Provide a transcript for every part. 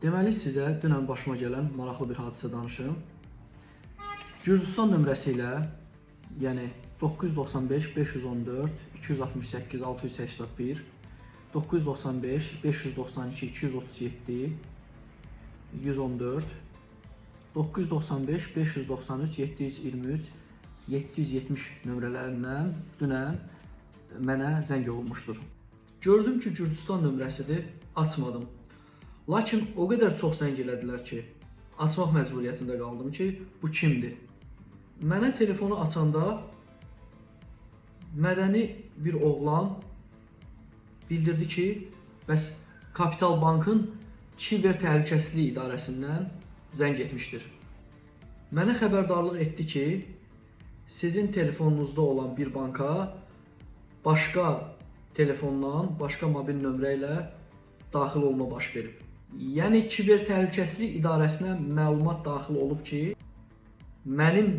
Deməli sizə dünən başıma gələn maraqlı bir hadisə danışım. Gürcüstan nömrəsi ilə, yəni 995 514 268 681, 995 592 237 114, 995 593 723 770 nömrələrindən dünən mənə zəng olunmuşdur. Gördüm ki, Gürcüstan nömrəsidir, açmadım. Lakin o qədər çox zəng elədilər ki, açmaq məcburiyyətində qaldım ki, bu kimdir? Mənə telefonu açanda mədəni bir oğlan bildirdi ki, bəs Kapital Bankın kiber təhlükəsizlik idarəsindən zəng etmişdir. Mənə xəbərdarlıq etdi ki, sizin telefonunuzda olan bir banka başqa telefondan, başqa mobil nömrə ilə daxil olma baş verib. Yəni kiber təhlükəsizlik idarəsinə məlumat daxil olub ki, mənim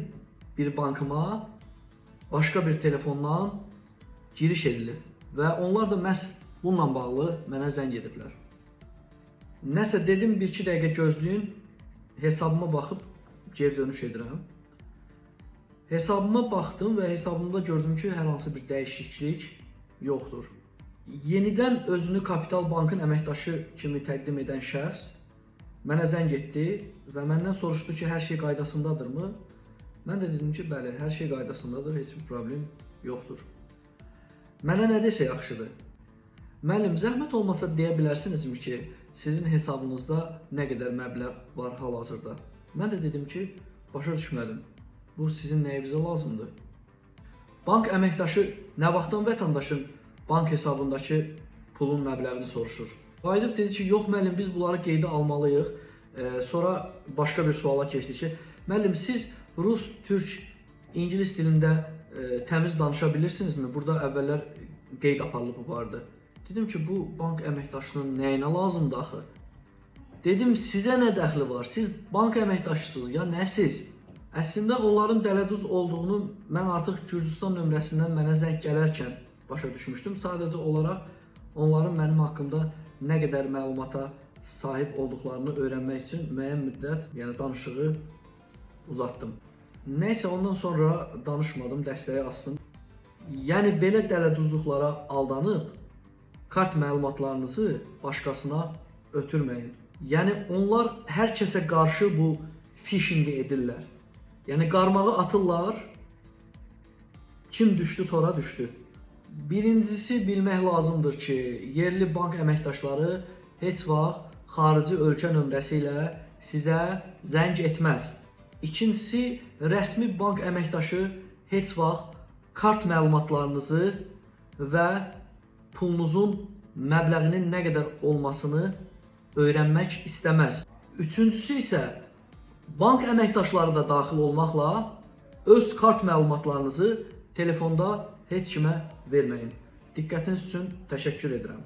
bir bankıma başqa bir telefondan giriş edilib və onlar da məhz bununla bağlı mənə zəng ediblər. Nəsə dedim, 1-2 dəqiqə gözləyin, hesabıma baxıb geri dönüş edirəm. Hesabıma baxdım və hesabımda gördüm ki, hər hansı bir dəyişiklik yoxdur. Yenidən özünü Kapital Bankın əməkdaşı kimi təqdim edən şəxs mənə zəng etdi və məndən soruşdu ki, hər şey qaydasındadırmı? Mən də dedim ki, bəli, hər şey qaydasındadır, heç bir problem yoxdur. Mənə nə desə yaxşıdır? Müəllim, zəhmət olmasa deyə bilərsinizmi ki, sizin hesabınızda nə qədər məbləğ var hal-hazırda? Mən də dedim ki, başa düşmədim. Bu sizin nəyinizə lazımdır? Bank əməkdaşı nə vaxtdan vətəndaşın bank hesabındakı pulun məbləğini soruşur? Qayıdıb dedi ki, yox müəllim, biz bunları qeydə almalıyıq. Sonra başqa bir suala keçdi ki, müəllim, siz rus, türk, ingilis dilində təmiz danışa bilirsinizmi? Burada əvvəllər qeyd aparılıb vardı. Dedim ki, bu bank əməkdaşının nəyinə lazımdır axı? Dedim, sizə nə dəxli var? Siz bank əməkdaşısınız ya, nəsiz? Əslində onların dələduz olduğunu mən artıq Gürcüstan nömrəsindən mənə zəng gələrkən başa düşmüşdüm. Sadəcə olaraq onların mənim haqqımda nə qədər məlumata sahib olduqlarını öyrənmək üçün müəyyən müddət, yəni danışığı uzatdım. Nəysə, ondan sonra danışmadım, dəstəyi astım. Yəni belə dələduzluqlara aldanıb kart məlumatlarınızı başqasına ötürməyin. Yəni onlar hər kəsə qarşı bu phishingi edirlər. Yəni qarmağı atırlar, kim düşdü, tora düşdü. Birincisi bilmək lazımdır ki, yerli bank əməkdaşları heç vaxt xarici ölkə nömrəsi ilə sizə zəng etməz. İkincisi, rəsmi bank əməkdaşı heç vaxt kart məlumatlarınızı və pulunuzun məbləğinin nə qədər olmasını öyrənmək istəməz. Üçüncüsü isə bank əməkdaşları da daxil olmaqla öz kart məlumatlarınızı telefonda heç kimə verməyin. Diqqətiniz üçün təşəkkür edirəm.